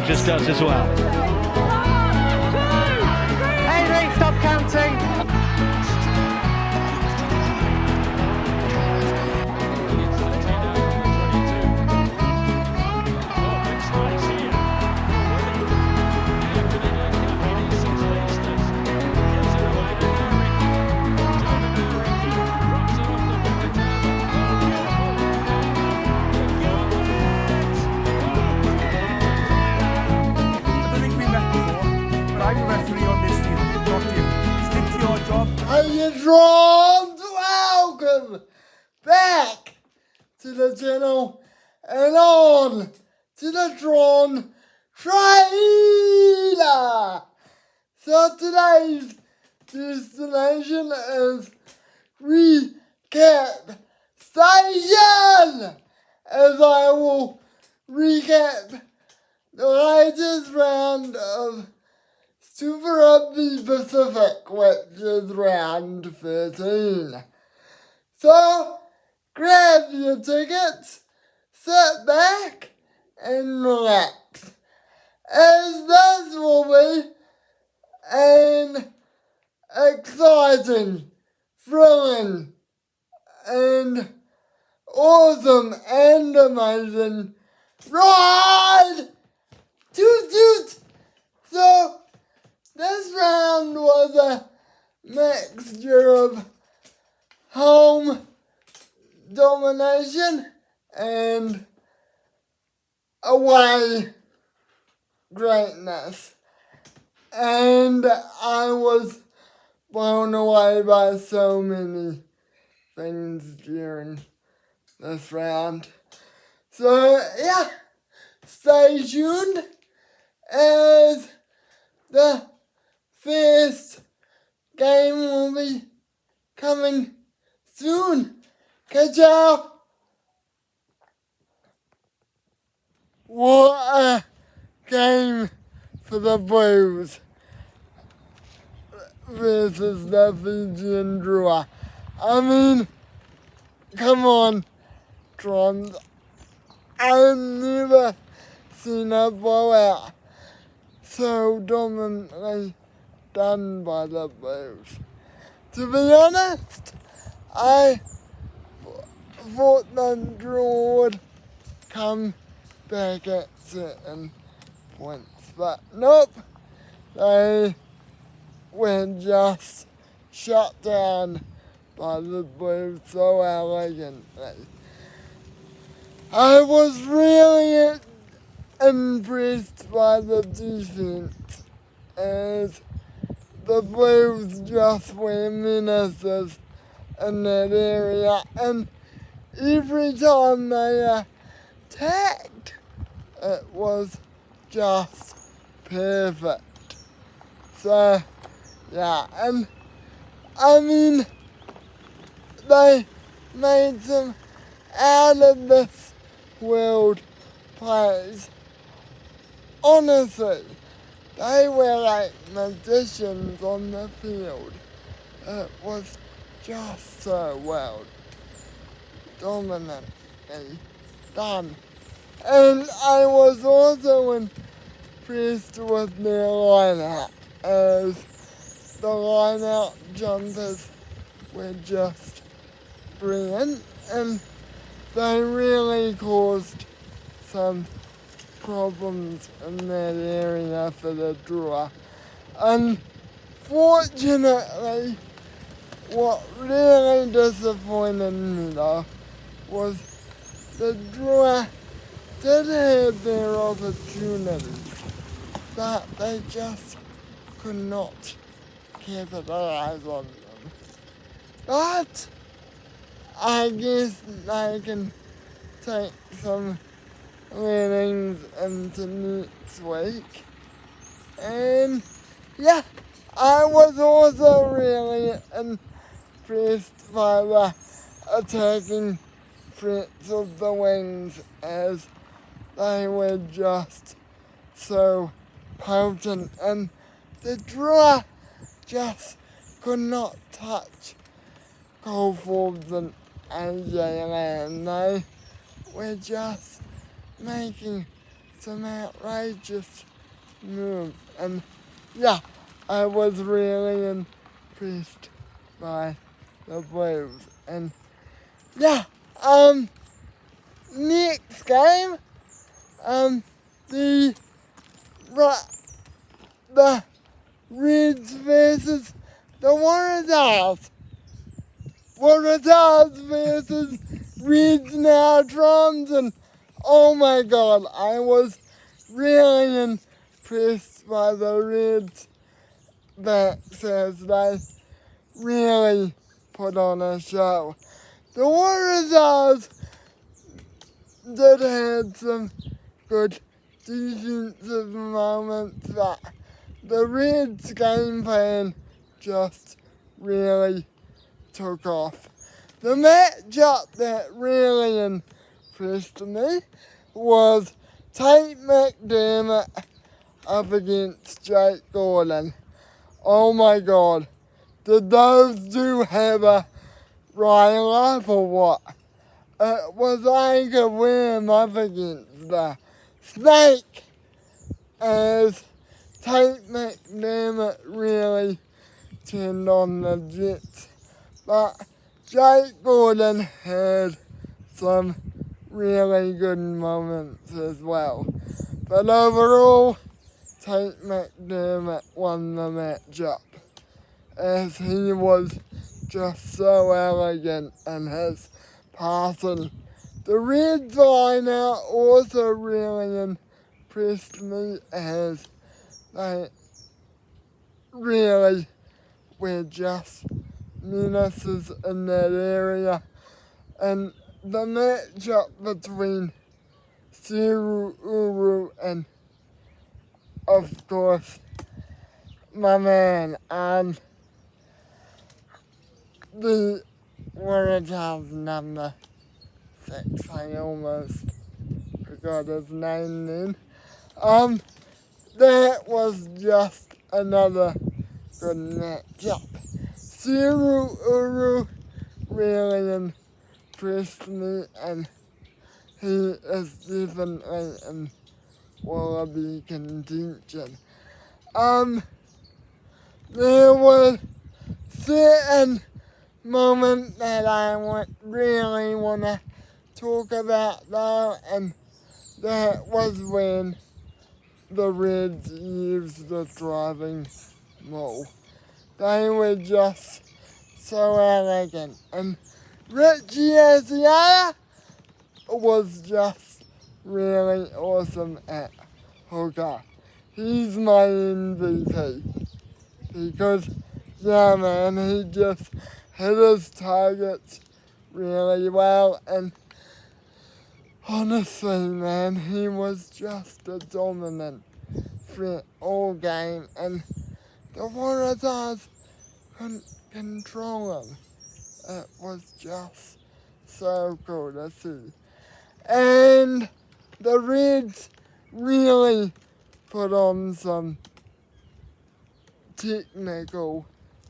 Rogers does as well. 1, 2, 3. Henry, stop counting. Are you drawn? Welcome back to the channel and on to the Drawn Trailer. So today's destination is Recap Station, as I will recap the latest round of Super Rugby Pacific, which is round 13. So, grab your tickets, sit back, and relax, as this will be an exciting, thrilling, and awesome and amazing ride! Toot toot! So, this round was a mixture of home domination and away greatness. And I was blown away by so many things during this round. So, yeah, stay tuned as the first game will be coming soon. Ka-chow! What a game for the Blues versus the Fijian Drua. I mean, come on, Trons. I've never seen a blowout so dominantly done by the Blues. To be honest, I thought the draw would come back at certain points, but nope, they were just shut down by the Blues so elegantly. I was really impressed by the defense, as the Blues just were menaces in that area, and every time they attacked, it was just perfect. So, yeah, and I mean, they made some out of this world plays. Honestly, they were like magicians on the field. It was just so well dominantly done. And I was also impressed with their line-out, as the line-out jumpers were just brilliant, and they really caused some problems in that area for the draw. Unfortunately, what really disappointed me though was the draw did have their opportunities, but they just could not capitalize on them. But I guess they can take some learnings into next week. And yeah, I was also really impressed by the attacking threats of the wings as they were just so potent, and the draw just could not touch Coldfields and AJ Land. They were just making some outrageous moves, and yeah, I was really impressed by the Blues. And yeah, next game, the Reds versus the Waratahs. Waratahs versus Reds now drums, and oh my god, I was really impressed by the Reds backs as they really put on a show. The Waratahs did have some good defensive moments, but the Reds game plan just really took off. The matchup that really impressed me was Tate McDermott up against Jake Gordon. Oh my god, did those two have a rile up or what? It was like a win up against the Snake as Tate McDermott really turned on the Jets. But Jake Gordon had some really good moments as well. But overall, Tate McDermott won the matchup as he was just so elegant in his passing. The Reds line out also really impressed me as they really were just menaces in that area. And the matchup between Siru Uru and, of course, my man, and the Waratahs number 6, I almost forgot his name then. That was just another good matchup. Siru Uru really impressed me, and he is definitely in Wallaby contention. There were certain moments that I would really want to talk about though, and that was when the Reds used the driving maul. They were just so elegant, and Richie Asiata was just really awesome at hooker. He's my MVP because, yeah man, he just hit his targets really well, and honestly man, he was just a dominant threat all game, and the Waratahs couldn't control him. It was just so cool to see. And the Reds really put on some technical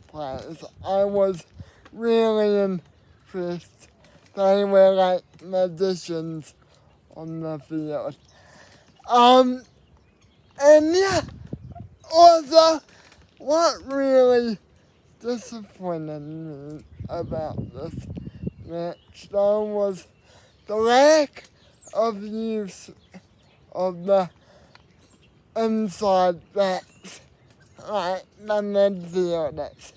plays. I was really impressed. They were like magicians on the field. And yeah, also, what really disappointed me about this match though was the lack of use of the inside backs, like the midfielders.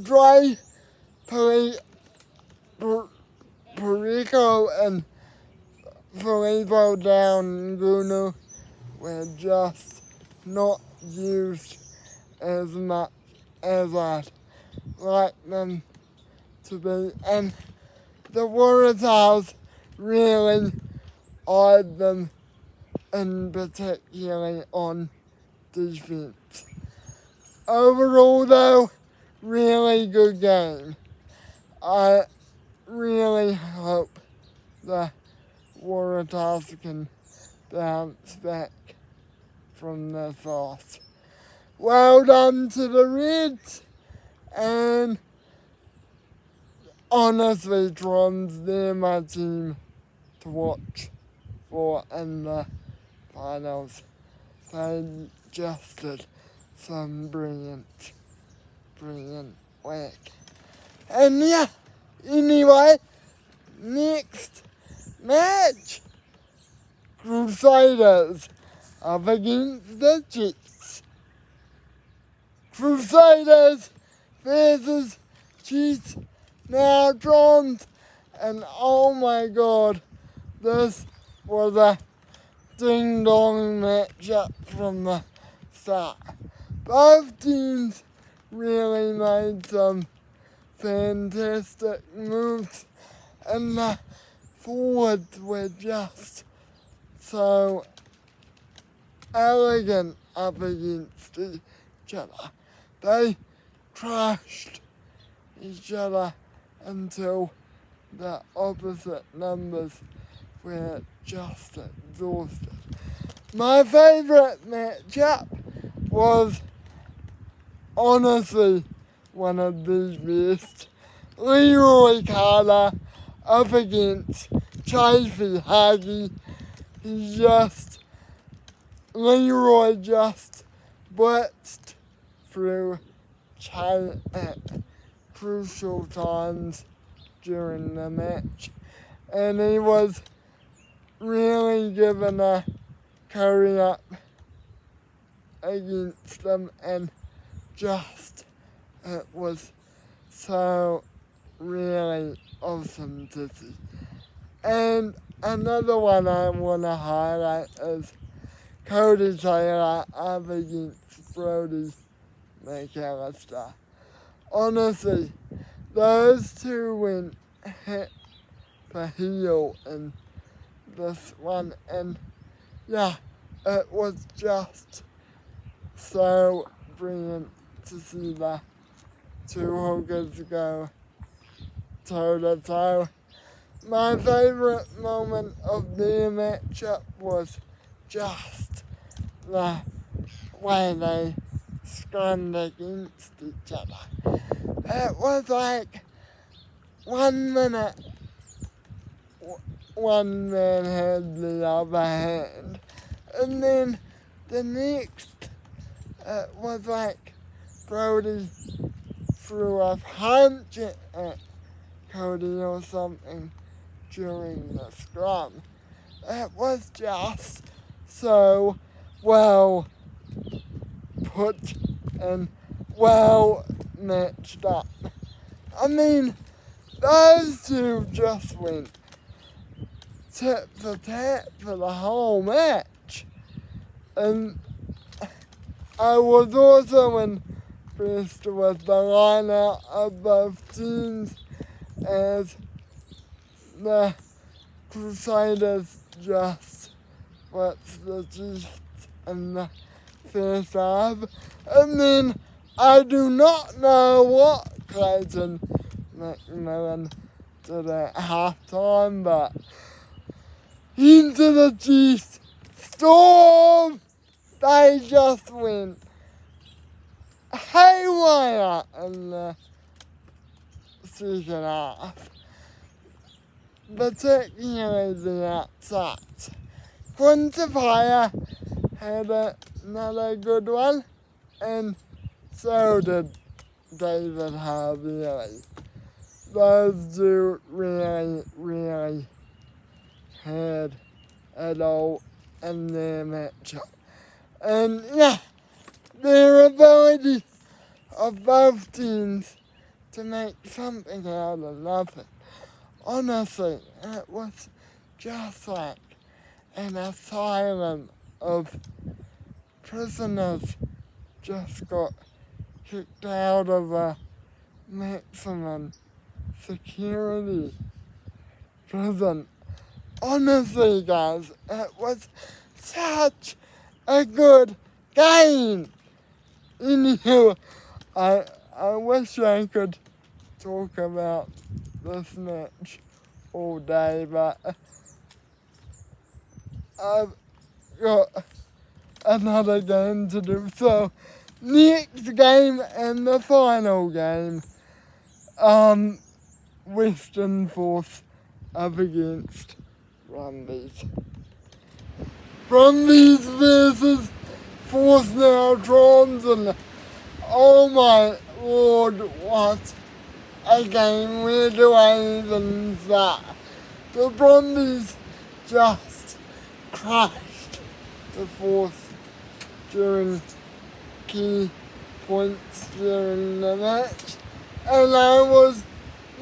Dre Perico and Filippo Gunu were just not used as much as I'd like them to be, and the Waratahs really eyed them, in particularly on defense. Overall though, really good game. I really hope the Waratahs can bounce back from this loss. Well done to the Reds, and honestly, Trons, they're my team to watch for in the finals. They just did some brilliant work. And yeah, anyway, next match, Crusaders up against the Chiefs. Crusaders versus Chiefs, now Trons, and oh my god, this was a ding-dong matchup from the start. Both teams really made some fantastic moves, and the forwards were just so elegant up against each other. They crushed each other until the opposite numbers were just exhausted. My favourite matchup was honestly one of the best. Leroy Carter up against Chafee Hagi. Leroy just blitzed through at crucial times during the match, and he was really given a curry up against them, and just it was so really awesome to see. And another one I want to highlight is Cody Taylor up against Brody McAllister. Honestly, those two went hit for heel in this one, and yeah, it was just so brilliant to see the two hookers go toe to toe. My favourite moment of their matchup was just the way they scrummed against each other. It was like 1 minute one man had the other hand, and then the next it was like Brody threw a punch at Cody or something during the scrum. It was just so well put and well matched up. I mean, those two just went tit for tat for the whole match. And I was also impressed with the lineup of both teams, as the Crusaders just blitzed the Chiefs in the first half. And then I do not know what Clayton McMillan did at halftime, but into the Chiefs storm! They just went haywire in the second half, particularly the outsides. Quintifier had another good one, and so did David Harvey. Those two really had it all in their matchup. And yeah, their ability of both teams to make something out of nothing. Honestly, it was just like an asylum of prisoners just got kicked out of a maximum security prison. Honestly, guys, it was such a good game. Anyway, I wish I could talk about this match all day, but I've got another game to do. So, next game and the final game, Western Force up against Brumbies. Brumbies versus Force Neutrons, and oh my lord, what a game. Where do I even start? The Brumbies just crushed the Force during key points during the match, and I was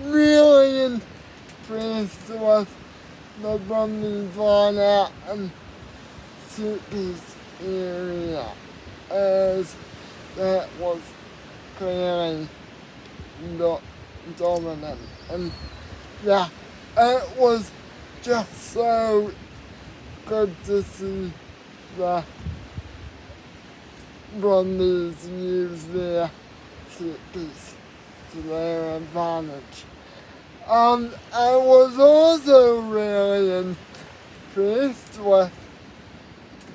really impressed with the Brumbies line out and set piece area, as that was clearly not dominant. And yeah, it was just so good to see the Brumbies use their set piece to their advantage. I was also really impressed with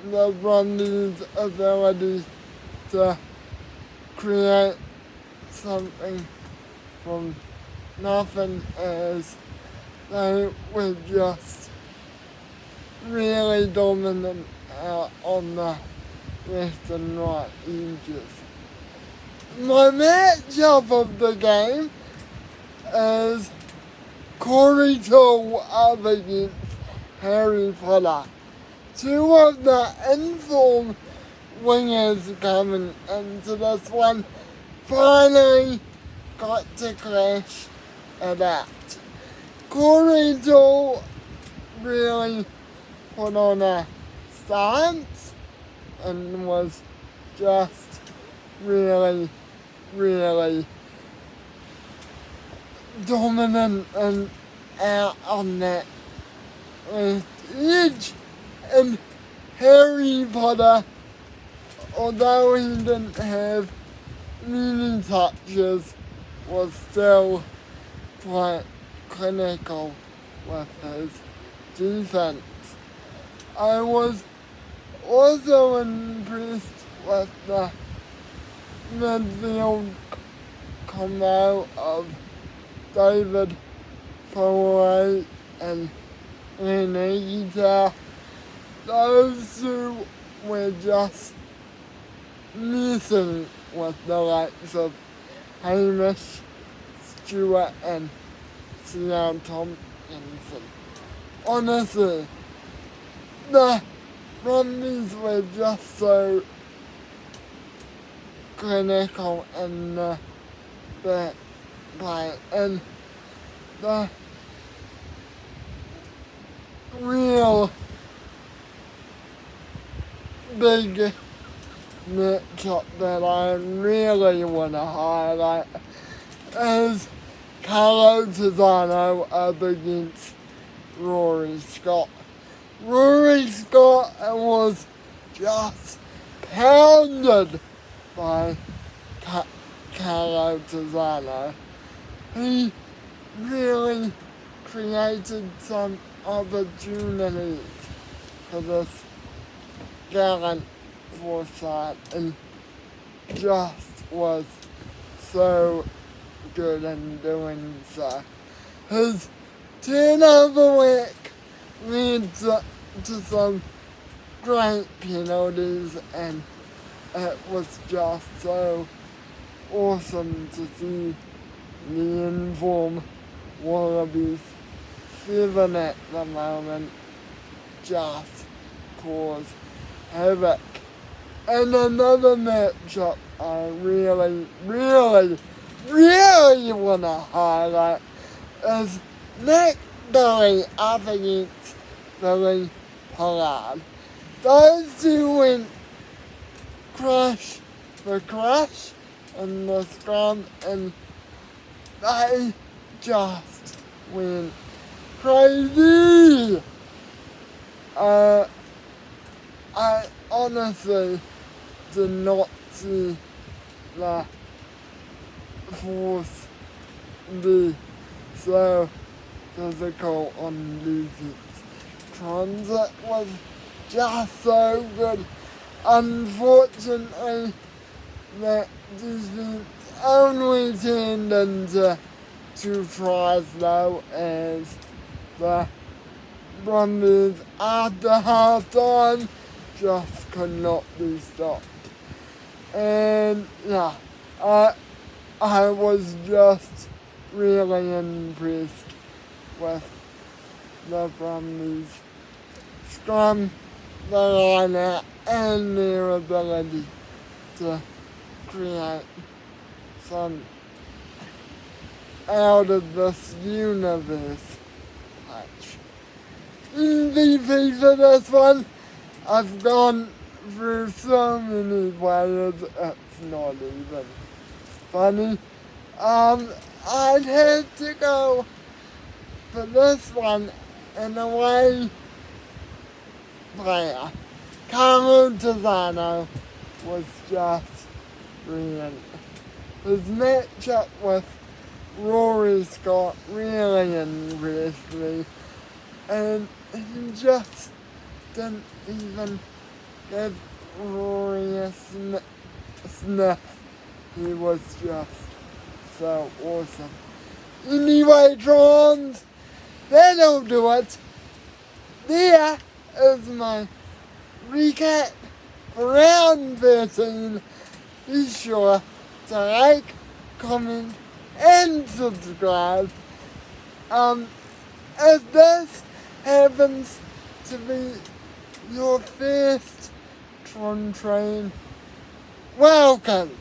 the Brumbies' ability to create something from nothing, as they were just really dominant out on the left and right edges. My matchup of the game is Corey Toole up against Harry Potter. Two of the informed wingers coming into this one finally got to clash it out. Corey Toole really put on a stance and was just really dominant and out on that left edge. And Harry Potter, although he didn't have many touches, was still quite clinical with his defense. I was also impressed with the midfield combo of David Foley and Renita. Those two were just missing with the likes of Hamish, Stewart and Sean Tompkinson. Honestly, the Brumbies were just so clinical in the back play, and the real big matchup that I really want to highlight is Carlo Tizzano up against Rory Scott. Rory Scott was just pounded by Carlo Tizzano. He really created some opportunities for this gallant foresight and just was so good in doing so. His turnover work led to some great penalties, and it was just so awesome to see the informed Wallabies 7 at the moment just cause havoc. And another matchup I really want to highlight is Nick Billy up against Billy Pollard. Those two went crush for crush in the scrum, and they just went crazy. I honestly did not see the Force be so physical on defense. Transit was just so good. Unfortunately, that defense only turned into 2 tries though, as the Brumbies after half-time just could not be stopped. And yeah, I was just really impressed with the Brumbies scrum, the line-out, and their ability to create some out of this universe match. MVP for this one, I've gone through so many players, it's not even funny. I'd have to go for this one an away player. Carlo Tizano was just brilliant. His matchup with Rory Scott really impressed me, and he just didn't even give Rory a sniff. He was just so awesome. Anyway, Trons, that'll do it. There is my recap for round 13. Be sure to like, comment, and subscribe. If this happens to be your first Tron train, welcome.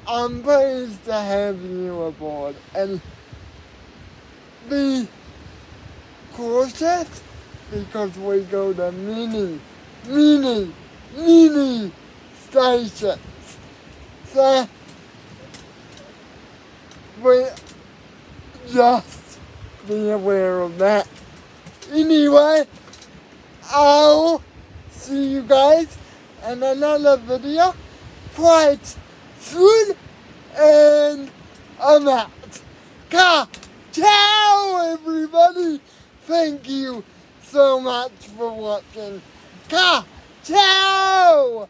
I'm pleased to have you aboard, and be cautious because we go to many stations. So we just be aware of that. Anyway, I'll see you guys in another video quite soon, and I'm out. Ciao everybody! Thank you so much for watching. Ciao!